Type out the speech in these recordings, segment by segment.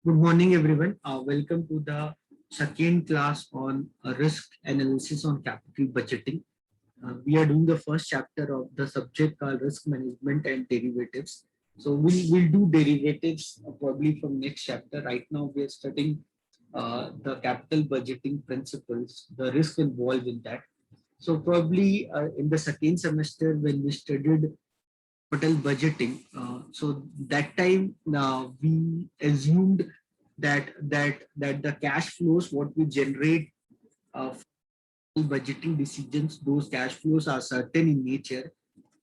Good morning, everyone. Welcome to the second class on risk analysis on capital budgeting. We are doing the first chapter of the subject called risk management and derivatives. So we'll do derivatives probably from next chapter. Right now, we are studying the capital budgeting principles, the risk involved in that. So probably in the second semester, when we studied capital budgeting, so that time we assumed that the cash flows what we generate budgeting decisions, those cash flows are certain in nature,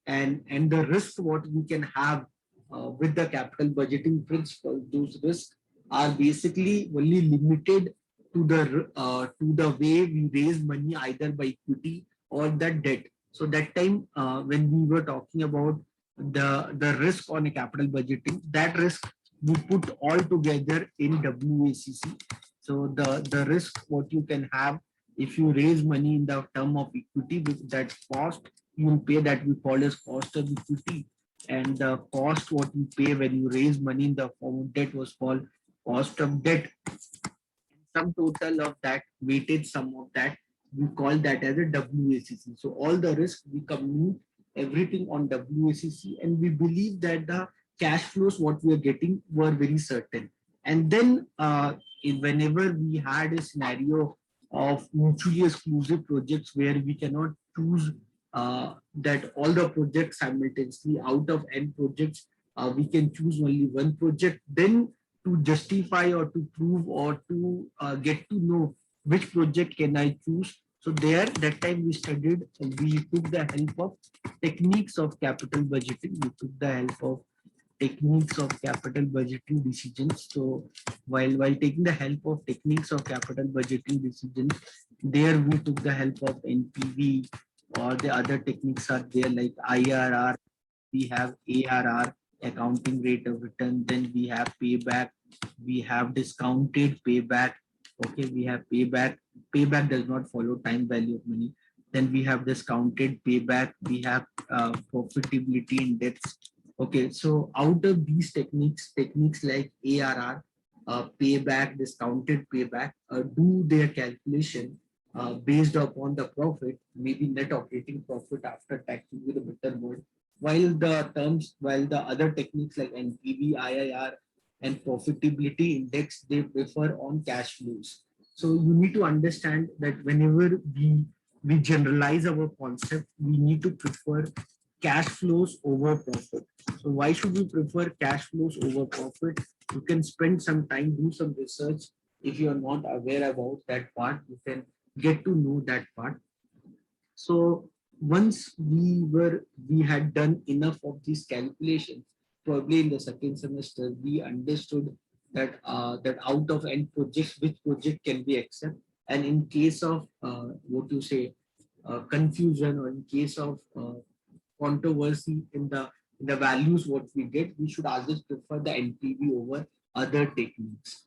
and the risk what we can have with the capital budgeting principle, those risks are basically only limited to the way we raise money either by equity or the debt. So that time when we were talking about the risk on a capital budgeting, that risk we put all together in WACC. So the risk what you can have if you raise money in the term of equity, with that cost you will pay, that we call as cost of equity, and the cost what you pay when you raise money in the form of debt was called cost of debt. Sum total of that, weighted sum of that, we call that as a WACC. So all the risk we commute everything on WACC, and we believe that the cash flows what we are getting were very certain. And then whenever we had a scenario of mutually exclusive projects where we cannot choose that all the projects simultaneously, out of n projects we can choose only one project, then to justify or to prove or to get to know which project can I choose. So there, that time we studied, we took the help of techniques of capital budgeting. We took the help of techniques of capital budgeting decisions. So while taking the help of techniques of capital budgeting decisions, there we took the help of NPV, or the other techniques are there like IRR, we have ARR, accounting rate of return, then we have payback, we have discounted payback, okay, we have payback, payback does not follow time value of money, then we have discounted payback, we have profitability index. Okay, so out of these techniques like ARR, payback, discounted payback, do their calculation based upon the profit, maybe net operating profit after tax will be the better word, while the other techniques like NPV, IIR, and profitability index, they prefer on cash flows. So you need to understand that whenever we generalize our concept, we need to prefer cash flows over profit. So why should we prefer cash flows over profit? You can spend some time, do some research. If you are not aware about that part, you can get to know that part. So once we had done enough of these calculations, probably in the second semester, we understood that out of n projects, which project can be accepted, and in case of what you say confusion, or in case of controversy in the values what we get, we should always prefer the NPV over other techniques.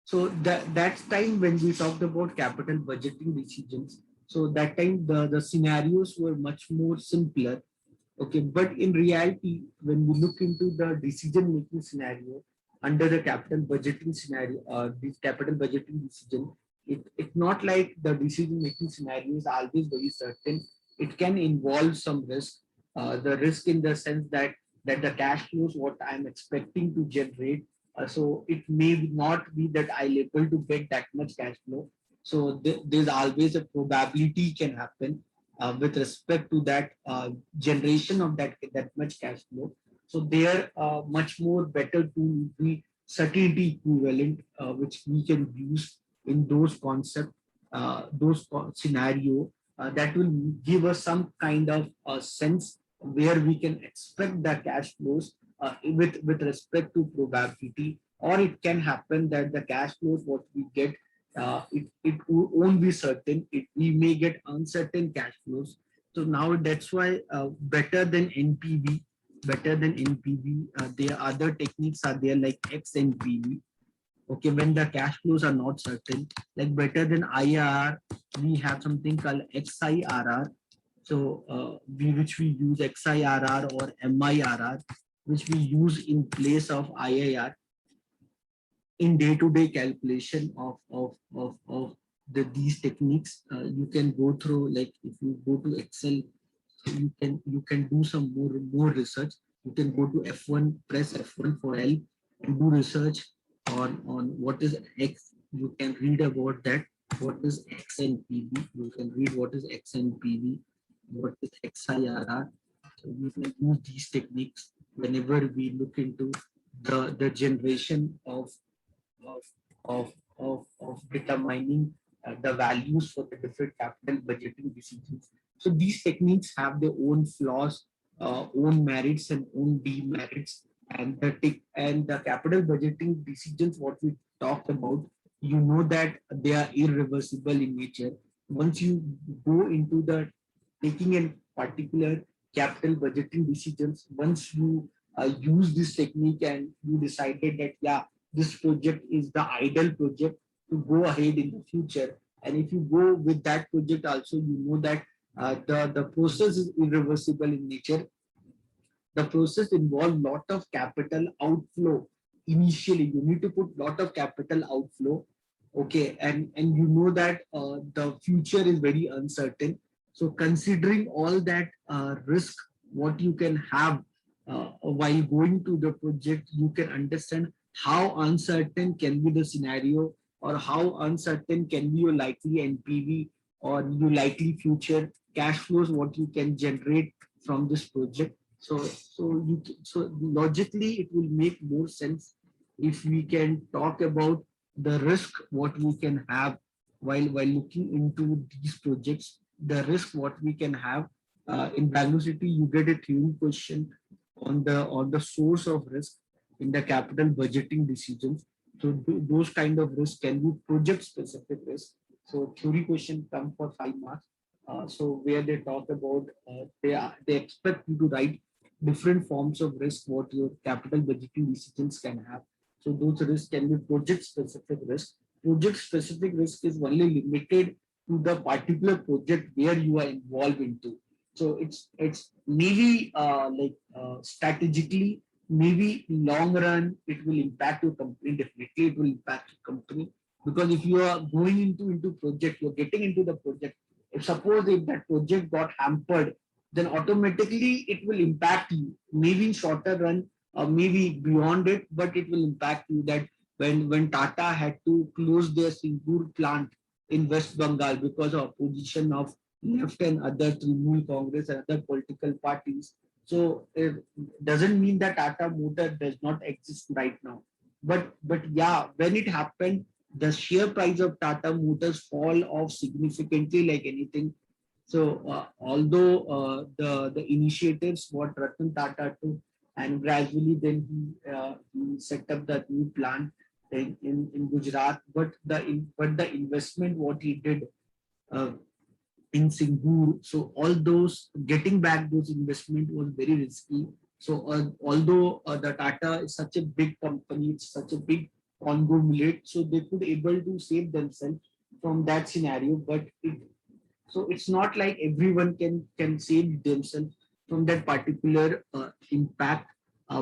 So that's time when we talked about capital budgeting decisions. So that time the scenarios were much more simpler. Okay, but in reality, when we look into the decision making scenario under the capital budgeting scenario, this capital budgeting decision, it's not like the decision making scenario is always very certain. It can involve some risk. The risk in the sense that the cash flows what I'm expecting to generate, so it may not be that I'll able to get that much cash flow. So there's always a probability can happen with respect to that generation of that much cash flow. So they are much more better to be certainty equivalent, which we can use in those concept, scenario that will give us some kind of sense where we can expect the cash flows with respect to probability, or it can happen that the cash flows what we get, it won't be certain. We may get uncertain cash flows. So now that's why better than NPV, there are other techniques are there like XNPV. Okay, when the cash flows are not certain, like better than IRR, we have something called XIRR. So which we use XIRR or MIRR, which we use in place of IIR. in day-to-day calculation of these techniques. You can go through, like if you go to Excel, you can do some more research. You can go to F1, press F1 for help, and do research on what is X. You can read about that. What is X and PV? You can read what is X and PV. What is XIRR? So we can use these techniques whenever we look into the generation of of determining the values for the different capital budgeting decisions. So these techniques have their own flaws, own merits and own demerits, and the capital budgeting decisions what we talked about, you know that they are irreversible in nature. Once you go into the taking a particular capital budgeting decisions, once you use this technique and you decided that yeah, this project is the ideal project to go ahead in the future. And if you go with that project also, you know that the process is irreversible in nature. The process involves lot of capital outflow. Initially, you need to put lot of capital outflow. Okay, and you know that the future is very uncertain. So considering all that risk, what you can have while going to the project, you can understand how uncertain can be the scenario, or how uncertain can be your likely NPV or your likely future cash flows, what you can generate from this project. So logically, it will make more sense if we can talk about the risk what we can have while looking into these projects. The risk what we can have in Bangalore City, you get a theory question on the source of risk in the capital budgeting decisions. So those kind of risk can be project specific risk. So theory question come for 5 marks. So where they talk about they expect you to write different forms of risk what your capital budgeting decisions can have. So those risks can be project specific risk. Project specific risk is only limited to the particular project where you are involved into. So it's maybe strategically, maybe long run it will impact your company. Definitely it will impact your company, because if you are going into project, you're getting into the project. If suppose if that project got hampered, then automatically it will impact you. Maybe in shorter run, or maybe beyond it, but it will impact you. That when Tata had to close their Singur plant in West Bengal because of opposition of left and other Trinamool Congress and other political parties. So it doesn't mean that Tata Motor does not exist right now. But yeah, when it happened, the share price of Tata Motors fall off significantly like anything. So although the initiatives what Ratan Tata took, and gradually then he set up the new plant in Gujarat, but the investment what he did uh, in Singapore. So all those getting back those investment was very risky. So although the Tata is such a big company, it's such a big conglomerate, so they could able to save themselves from that scenario. But it's not like everyone can save themselves from that particular impact,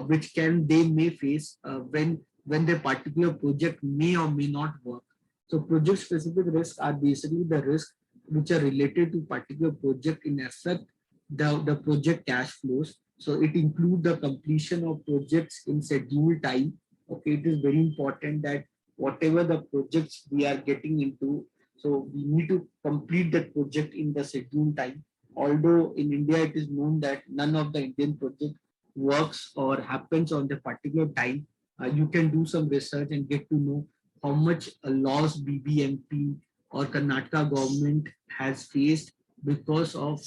which can they may face when their particular project may or may not work. So project specific risks are basically the risk which are related to particular project in affect the project cash flows. So it includes the completion of projects in scheduled time. Okay, it is very important that whatever the projects we are getting into, so we need to complete that project in the scheduled time. Although in India it is known that none of the Indian project works or happens on the particular time, you can do some research and get to know how much loss BBMP or Karnataka government has faced because of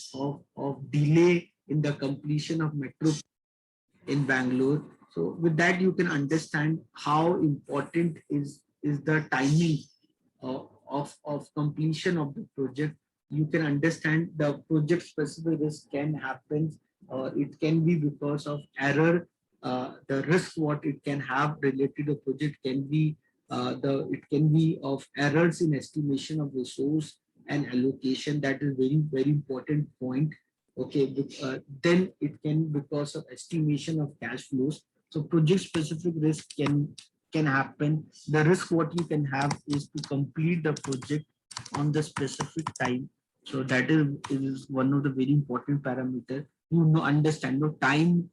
delay in the completion of metro in Bangalore. So with that, you can understand how important is the timing of completion of the project. You can understand the project specific risk can happen, or it can be because of error. The risk what it can have related to project can be it can be of errors in estimation of resource and allocation. That is very important point. Okay, then it can because of estimation of cash flows. So project specific risk can happen. The risk what you can have is to complete the project on the specific time. So that is one of the very important parameter. You know, understand the time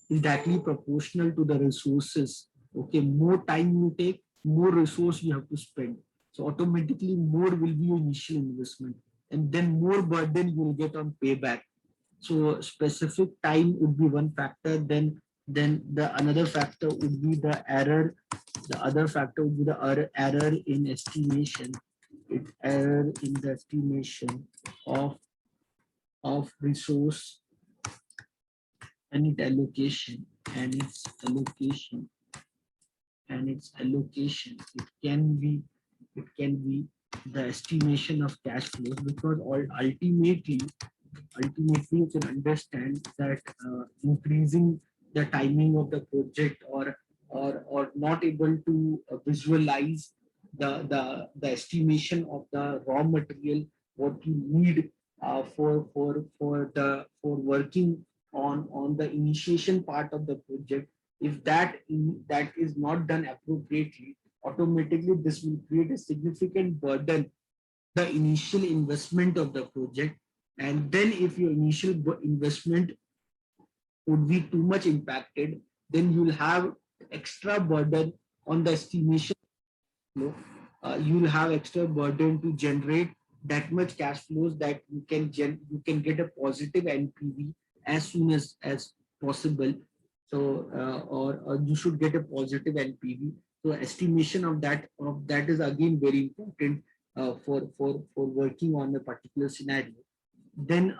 is directly proportional to the resources. Okay, more time you take, more resource you have to spend. So automatically more will be your initial investment, and then more burden you will get on payback. So specific time would be one factor. Then the another factor would be the error. The other factor would be the error in estimation. It error in the estimation of resource and its allocation and its allocation and its allocation. It can be the estimation of cash flows, because ultimately you can understand that increasing the timing of the project, or not able to visualize the estimation of the raw material what you need for working on the initiation part of the project. If that is not done appropriately, automatically this will create a significant burden the initial investment of the project. And then if your initial investment would be too much impacted, then you'll have extra burden on the estimation flow. You'll have extra burden to generate that much cash flows that you can get a positive NPV as soon as possible. So or you should get a positive NPV. So estimation of that is again very important for working on a particular scenario. Then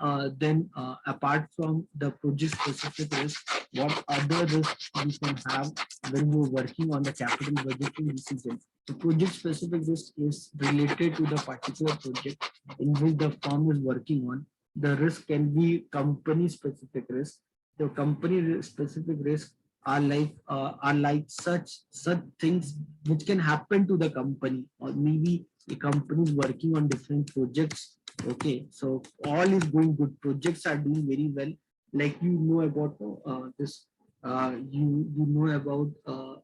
apart from the project specific risk, what other risks you can have when you're working on the capital budgeting decision? The project specific risk is related to the particular project in which the firm is working on. The risk can be company specific risk. The company specific risk are like such things which can happen to the company, or maybe a company is working on different projects. Okay, so all is going good. Projects are doing very well. Like you know about this, you know about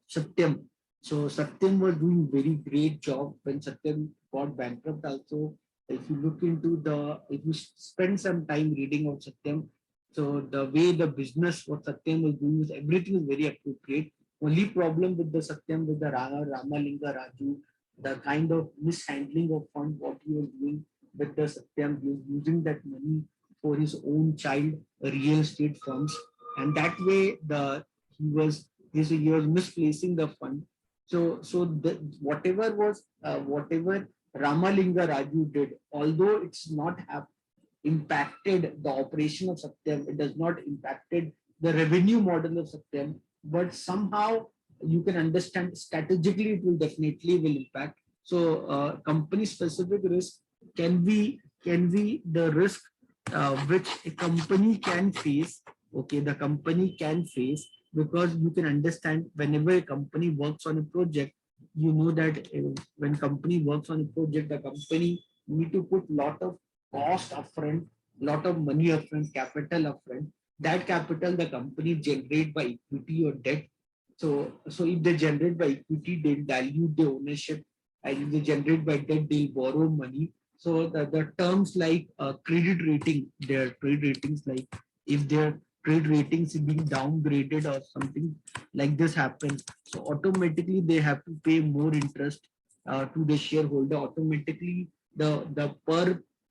Satyam. So Satyam was doing very great job when Satyam got bankrupt. Also, if you look into if you spend some time reading of Satyam, so the way the business what Satyam was doing is everything is very appropriate. Only problem with the Satyam with the Ramalinga Raju, the kind of mishandling of fund what he was doing with the Satyam, he was using that money for his own child real estate firms, and that way he was misplacing the fund. Whatever Ramalinga Raju did, although it's not impacted the operation of Satyam, it does not impacted the revenue model of Satyam, but somehow you can understand strategically it will definitely will impact. So company specific risk can be the risk which a company can face. Okay, the company can face, because you can understand whenever a company works on a project, you know that when company works on a project, the company need to put lot of cost upfront, lot of money upfront, capital upfront. That capital the company generate by equity or debt. So if they generate by equity, they dilute the ownership, and if they generate by debt, they borrow money. So the terms like credit rating, their credit ratings, like if their credit ratings is being downgraded or something like this happens, so automatically they have to pay more interest to the shareholder. Automatically, the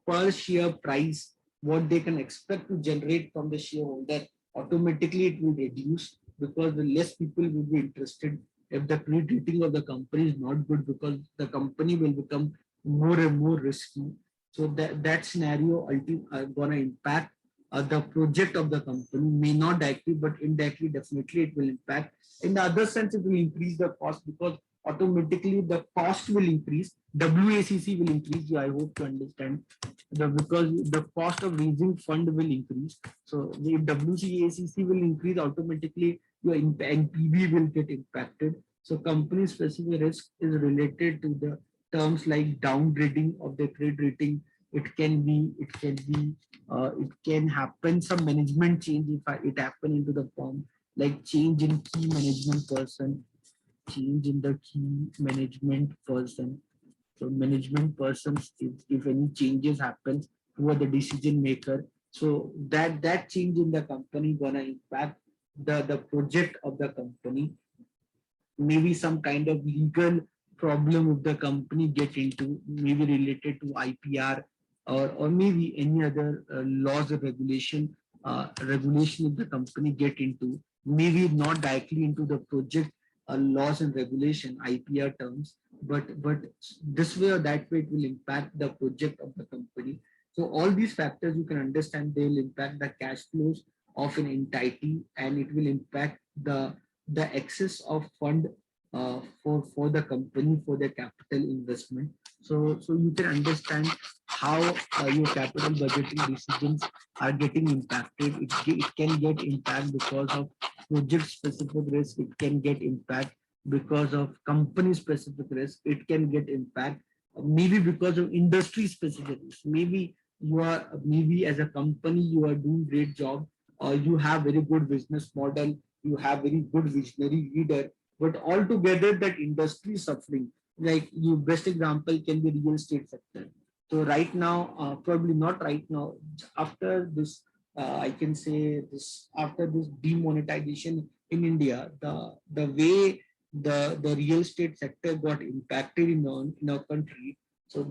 per share price what they can expect to generate from the shareholder, automatically it will reduce, because the less people will be interested if the credit rating of the company is not good, because the company will become more and more risky. So that scenario ultimately gonna impact the project of the company, may not directly, but indirectly, definitely it will impact. In the other sense, it will increase the cost, because automatically the cost will increase. WACC will increase. I hope to understand because the cost of raising fund will increase. So if WCACC will increase, automatically your NPV will get impacted. So company specific risk is related to the terms like downgrading of the credit rating. It can happen some management change if it happen into the firm, like change in key management person, change in the key management person. So management persons, if any changes happens who are the decision maker, so that change in the company gonna impact the project of the company. Maybe some kind of legal problem if the company get into, maybe related to IPR, or maybe any other laws or regulation if the company get into, maybe not directly into the project laws and regulation IPR terms, but this way or that way it will impact the project of the company. So all these factors you can understand, they will impact the cash flows of an entity, and it will impact the excess of fund for the company for their capital investment. So you can understand how your capital budgeting decisions are getting impacted. It can get impact because of project specific risk. It can get impact because of company specific risk. It can get impact maybe because of industry specific risk. Maybe as a company you are doing great job, or you have very good business model, you have very good visionary leader, but altogether that industry is suffering. Like you best example can be real estate sector. So right now, probably not right now, after this, I can say this, after this demonetization in India, the way the real estate sector got impacted in our country, so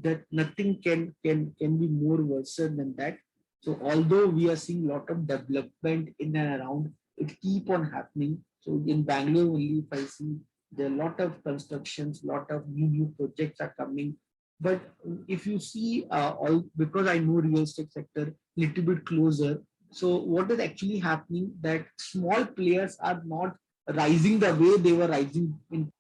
that nothing can be more worse than that. So although we are seeing a lot of development in and around, it keep on happening. So in Bangalore only, if I see, there are a lot of constructions, lot of new projects are coming. But if you see all, because I know real estate sector little bit closer, so what is actually happening that small players are not rising the way they were rising in.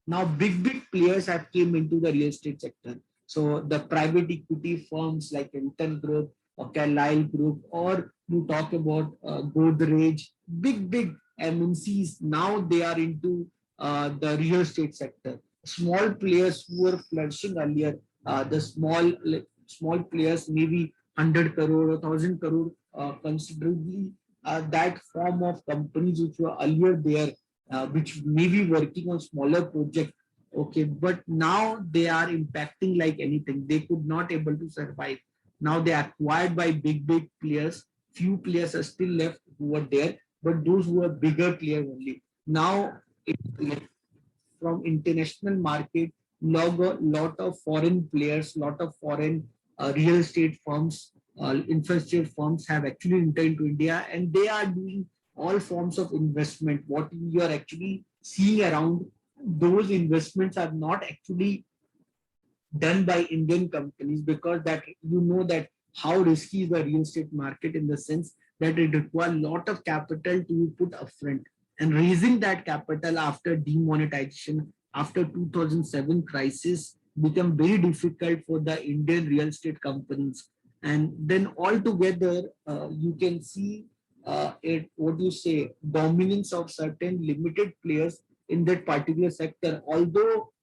Now big players have came into the real estate sector. So the private equity firms like Hilton Group or Carlyle Group, or you talk about Godrej, big MNCs, now they are into the real estate sector. Small players who were flourishing earlier, the small players, maybe 100 crore or 1000 crore, considerably that form of companies which were earlier there, which may be working on smaller project. Okay, but now they are impacting like anything. They could not able to survive. Now they are acquired by big players. Few players are still left who are there, but those who are bigger player only. Now it, from international market, lot of foreign players, lot of foreign real estate firms, infrastructure firms have actually entered into India, and they are doing all forms of investment. What you are actually seeing around, those investments are not actually done by Indian companies, because that that how risky is the real estate market, in the sense that it requires a lot of capital to put upfront, and raising that capital after demonetization, after 2007 crisis, become very difficult for the Indian real estate companies. And then altogether, you can see it, what you say, dominance of certain limited players in that particular sector. Although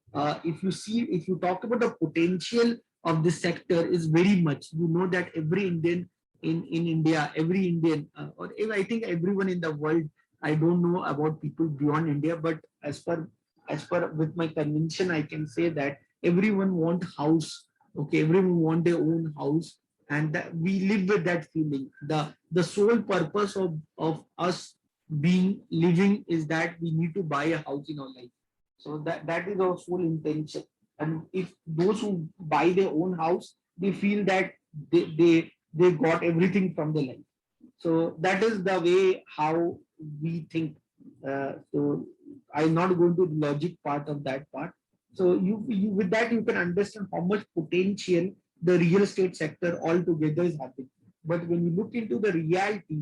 if you see, if you talk about the potential of this sector is very much, that every Indian in India, every Indian, or I think everyone in the world, I don't know about people beyond India, but as per with my convention, I can say that everyone want house. Okay, everyone want their own house, and that we live with that feeling. The sole purpose of us being living is that we need to buy a house in our life. So that is our sole intention. And if those who buy their own house, they feel that they got everything from the life. So that is the way how we think. So I'm not going to the logic part of that part. So you with that you can understand how much potential the real estate sector altogether is having. But when you look into the reality,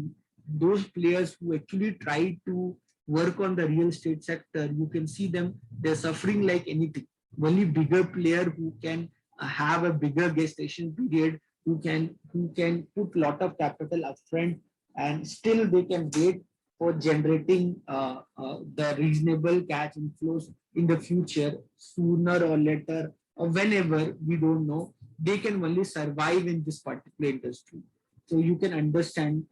those players who actually try to work on the real estate sector, you can see them, they're suffering like anything. Only bigger player who can have a bigger gestation period, who can put lot of capital upfront, and still they can wait for generating the reasonable cash inflows in the future, sooner or later, or whenever, we don't know. They can only survive in this particular industry. So you can understand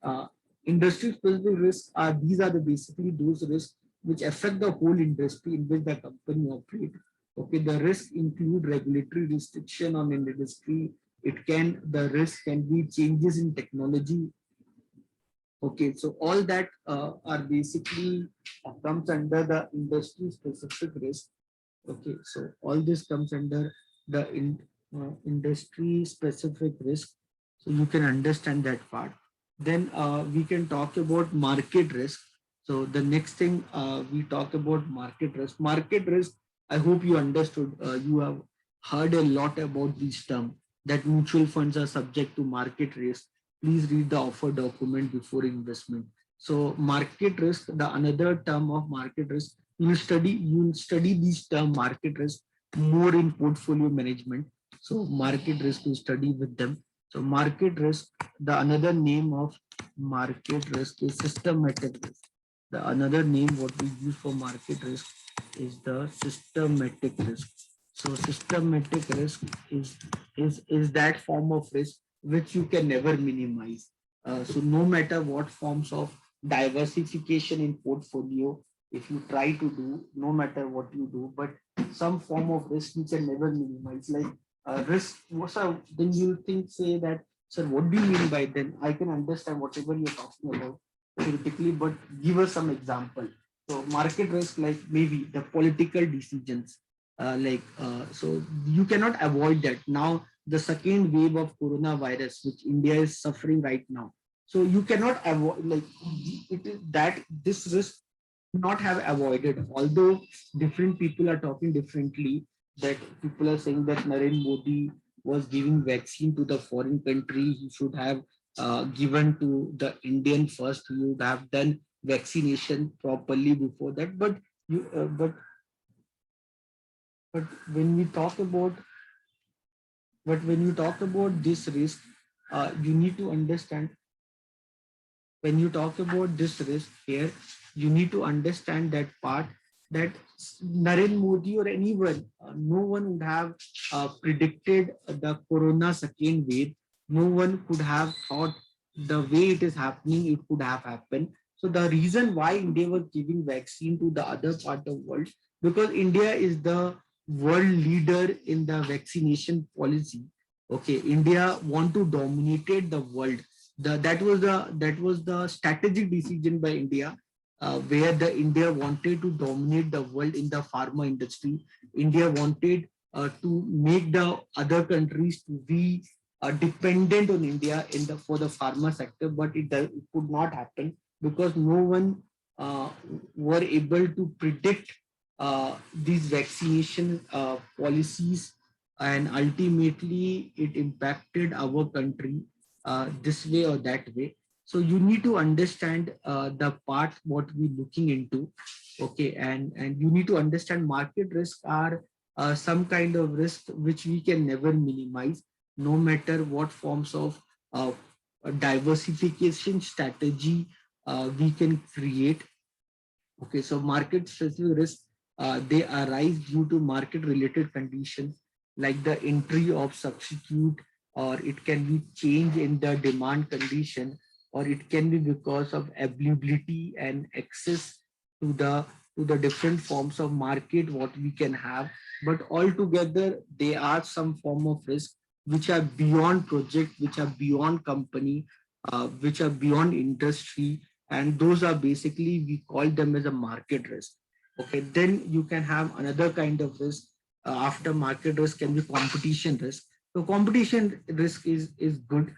industry specific risks are, these are the basically those risks which affect the whole industry in which the company operate. Okay, the risk include regulatory restriction on an industry. The risk can be changes in technology. Okay, so all that are basically comes under the industry specific risk. Okay, so all this comes under the industry specific risk. So you can understand that part. Then we can talk about market risk. So the next thing we talk about market risk. Market risk, I hope you understood. You have heard a lot about this term that mutual funds are subject to market risk. Please read the offer document before investment. So market risk, the another term of market risk, you will study this term market risk more in portfolio management. So market risk you study with them. So market risk, the another name of market risk is systematic risk. The another name what we use for market risk is the systematic risk. So systematic risk is that form of risk which you can never minimize. So no matter what forms of diversification in portfolio, if you try to do, no matter what you do, but some form of risk you can never minimize. Like risk, then you think say that, sir, what do you mean by then? I can understand whatever you're talking about theoretically, but give us some example. So market risk, like maybe the political decisions, so you cannot avoid that. Now the second wave of coronavirus, which India is suffering right now, so you cannot avoid like it is that this risk not have avoided. Although different people are talking differently, that people are saying that Narendra Modi was giving vaccine to the foreign country, he should have given to the Indian first. He would have done vaccination properly before that. But you, but when we talk about when you talk about this risk, you need to understand when you talk about this risk here, you need to understand that part that Narendra Modi or anyone, no one would have predicted the corona second wave. No one could have thought the way it is happening, it could have happened. So the reason why India was giving vaccine to the other part of world, because India is the world leader in the vaccination policy. Okay, India want to dominate the world. That was the strategic decision by India, where the India wanted to dominate the world in the pharma industry. India wanted to make the other countries to be dependent on India in the for the pharma sector, but it could not happen because no one were able to predict these vaccination policies, and ultimately it impacted our country this way or that way. So you need to understand the part what we're looking into. Okay, and you need to understand market risk are some kind of risk which we can never minimize, no matter what forms of diversification strategy we can create. Okay, so market specific risk, they arise due to market related conditions like the entry of substitute, or it can be change in the demand condition, or it can be because of availability and access to the different forms of market what we can have. But altogether, they are some form of risk which are beyond project, which are beyond company, which are beyond industry, and those are basically we call them as a market risk. Okay, then you can have another kind of risk after market risk can be competition risk. So competition risk is good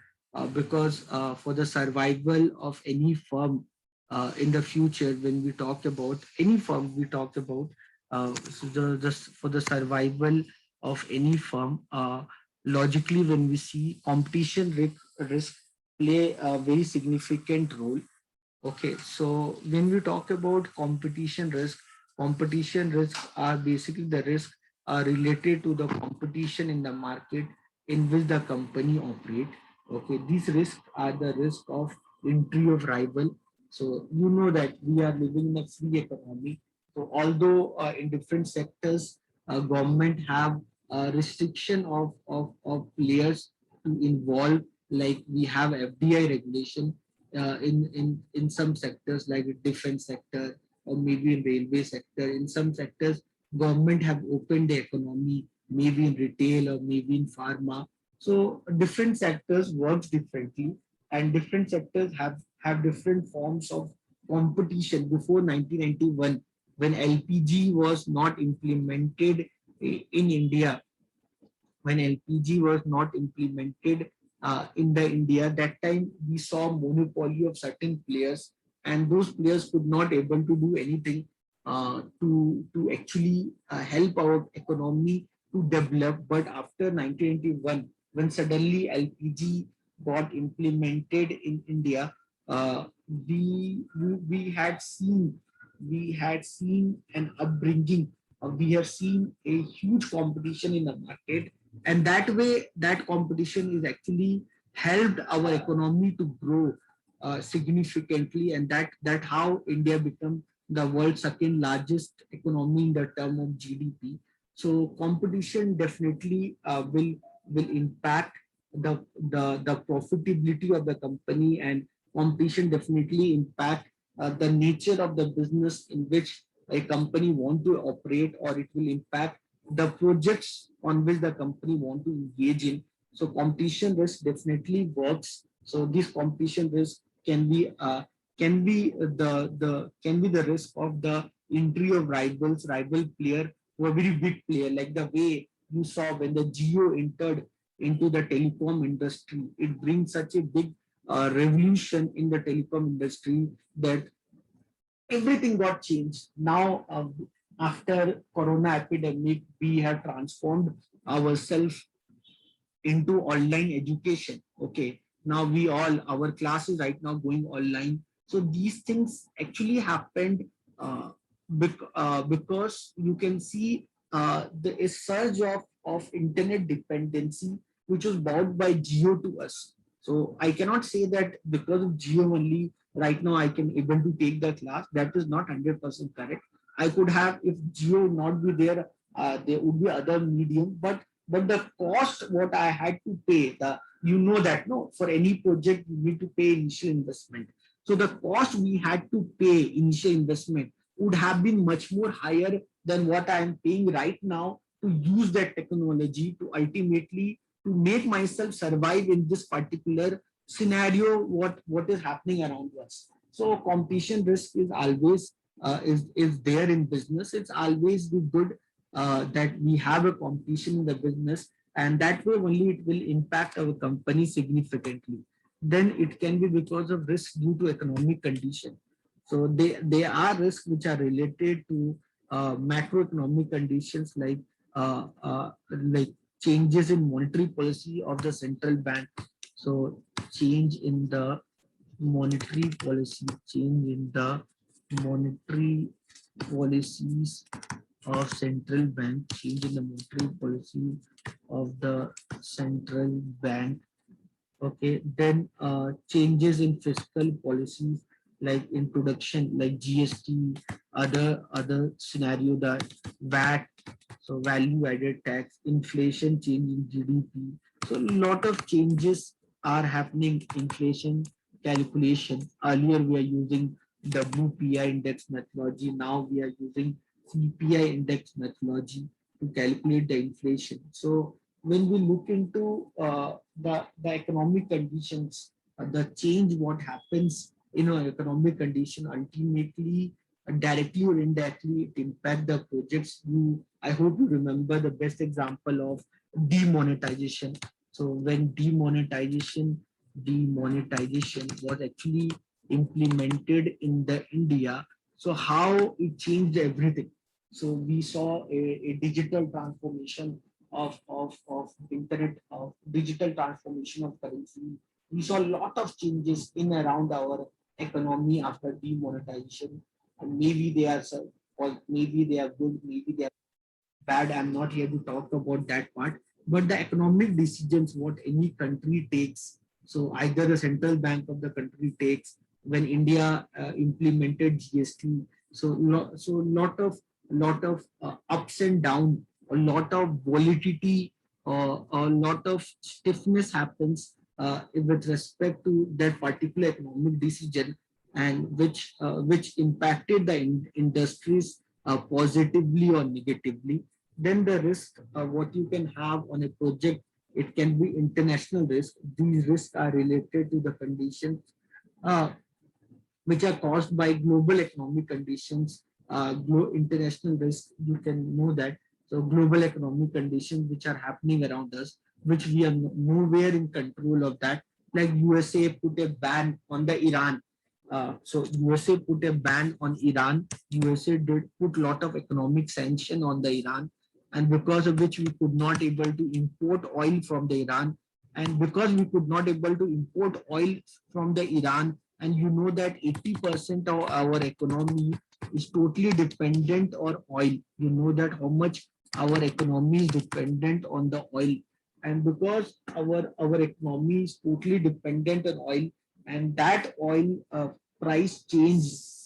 because for the survival of any firm in the future, when we talk about any firm, we talk about for the survival of any firm, logically when we see competition risk play a very significant role. Okay, so when we talk about competition risks are basically the risk related to the competition in the market in which the company operate. Okay, these risks are the risk of entry of rival. So you know that we are living in a free economy. So although in different sectors, government have a restriction of players to involve, like we have FDI regulation in some sectors like the defense sector, or maybe in railway sector. In some sectors, government have opened the economy, maybe in retail or maybe in pharma. So different sectors works differently, and different sectors have different forms of competition. Before 1991, when LPG was not implemented in India, when LPG was not implemented in the India, that time we saw monopoly of certain players, and those players could not able to do anything to actually help our economy to develop. But after 1991, when suddenly LPG got implemented in India, we had seen an upbringing. We have seen a huge competition in the market, and that way that competition is actually helped our economy to grow significantly, and that how India become the world's second largest economy in the term of GDP. So competition definitely will impact the profitability of the company, and competition definitely impact the nature of the business in which a company want to operate, or it will impact the projects on which the company want to engage in. So competition risk definitely works. So this competition risk can be the risk of the entry of rival player, who are very big player, like the way you saw when the Geo entered into the telecom industry. It brings such a big revolution in the telecom industry that everything got changed. Now, after Corona epidemic, we have transformed ourselves into online education. Okay, now our class is right now going online. So these things actually happened uh, because you can see the a surge of internet dependency, which was brought by Geo to us. So I cannot say that because of Geo only right now I can able to take the class. That is not 100% correct. I could have, if Geo not be there, there would be other medium, but the cost what I had to pay, the you know that no, for any project you need to pay initial investment. So the cost we had to pay initial investment would have been much more higher than what I am paying right now to use that technology to ultimately to make myself survive in this particular scenario, what is happening around us. So competition risk is always is there in business. It's always the good that we have a competition in the business, and that way only it will impact our company significantly. Then it can be because of risk due to economic condition. So they are risks which are related to macroeconomic conditions, like changes in monetary policy of the central bank. So change in the monetary policy, change in the monetary policies of central bank, change in the monetary policy of the central bank. Okay, then changes in fiscal policies like introduction, like GST, other scenario, the VAT, so value added tax, inflation, change in GDP. So a lot of changes are happening. Inflation calculation. Earlier we are using WPI index methodology. Now we are using CPI index methodology to calculate the inflation. So when we look into the economic conditions, the change what happens in our economic condition ultimately, directly or indirectly, it impact the projects. I hope you remember the best example of demonetization. So when demonetization was actually implemented in the India, so how it changed everything. So we saw a digital transformation of internet, of digital transformation of currency. We saw a lot of changes in around our economy after demonetization. And maybe they are or maybe they are good, maybe they are bad. I'm not here to talk about that part. But the economic decisions what any country takes, so either the central bank of the country takes, when India implemented GST, so lot of ups and down, a lot of volatility, a lot of stiffness happens with respect to that particular economic decision. and which impacted the industries positively or negatively. Then the risk, what you can have on a project, it can be international risk. These risks are related to the conditions uh, which are caused by global economic conditions, international risk. You can know that. So global economic conditions which are happening around us, which we are nowhere in control of that. Like USA put a ban on the Iran. So USA put a ban on Iran. USA did put a lot of economic sanction on the Iran, and because of which we could not able to import oil from the Iran. And because we could not able to import oil from the Iran, and you know that 80% of our economy is totally dependent on oil. You know that how much our economy is dependent on the oil. And because our economy is totally dependent on oil, and that oil price change,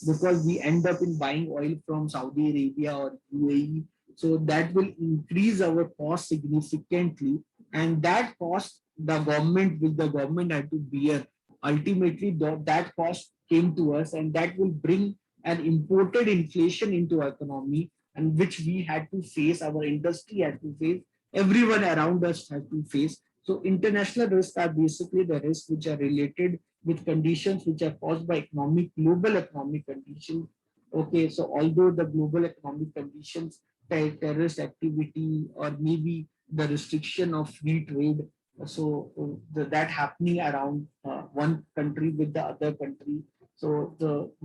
because we end up in buying oil from Saudi Arabia or UAE, so that will increase our cost significantly. And that cost, the government had to bear. Ultimately that cost came to us, and that will bring an imported inflation into our economy, and which we had to face, our industry had to face, everyone around us had to face. So international risks are basically the risks which are related with conditions which are caused by global economic conditions. Okay, so although the global economic conditions, terrorist activity, or maybe the restriction of free trade, so that happening around one country with the other country. So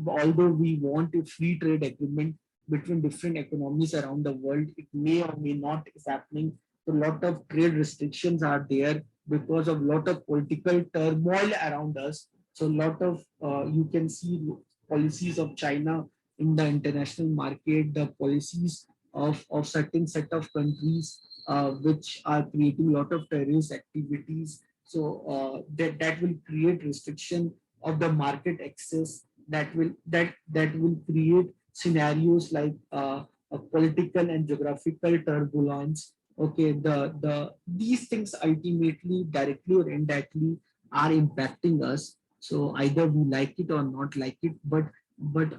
although we want a free trade agreement between different economies around the world, it may or may not is happening. So a lot of trade restrictions are there because of a lot of political turmoil around us. So a lot of you can see policies of China in the international market, the policies of certain set of countries which are creating a lot of terrorist activities. So that will create restriction of the market access. That will create scenarios like a political and geographical turbulence. Okay, these things ultimately, directly or indirectly, are impacting us. So either we like it or not like it, but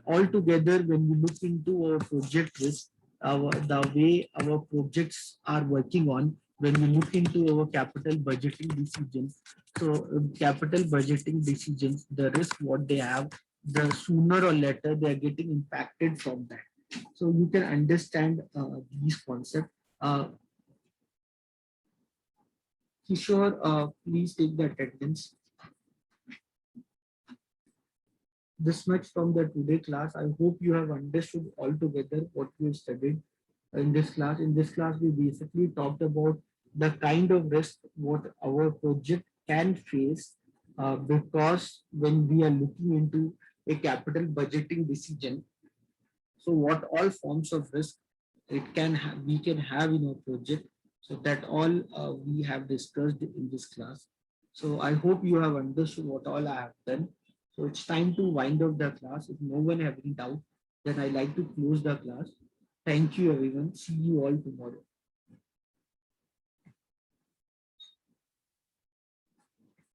altogether, when we look into our project risk, the way our projects are working on, when we look into our capital budgeting decisions, so capital budgeting decisions, the risk what they have, the sooner or later they are getting impacted from that. So you can understand these concepts. Kishore, please take the attendance. This much from the today class. I hope you have understood altogether what we have studied in this class. In this class, we basically talked about the kind of risk what our project can face, because when we are looking into a capital budgeting decision, so what all forms of risk we can have in our project. So that all we have discussed in this class. So I hope you have understood what all I have done. So it's time to wind up the class. If no one have any doubt, then I like to close the class. Thank you everyone. See you all tomorrow.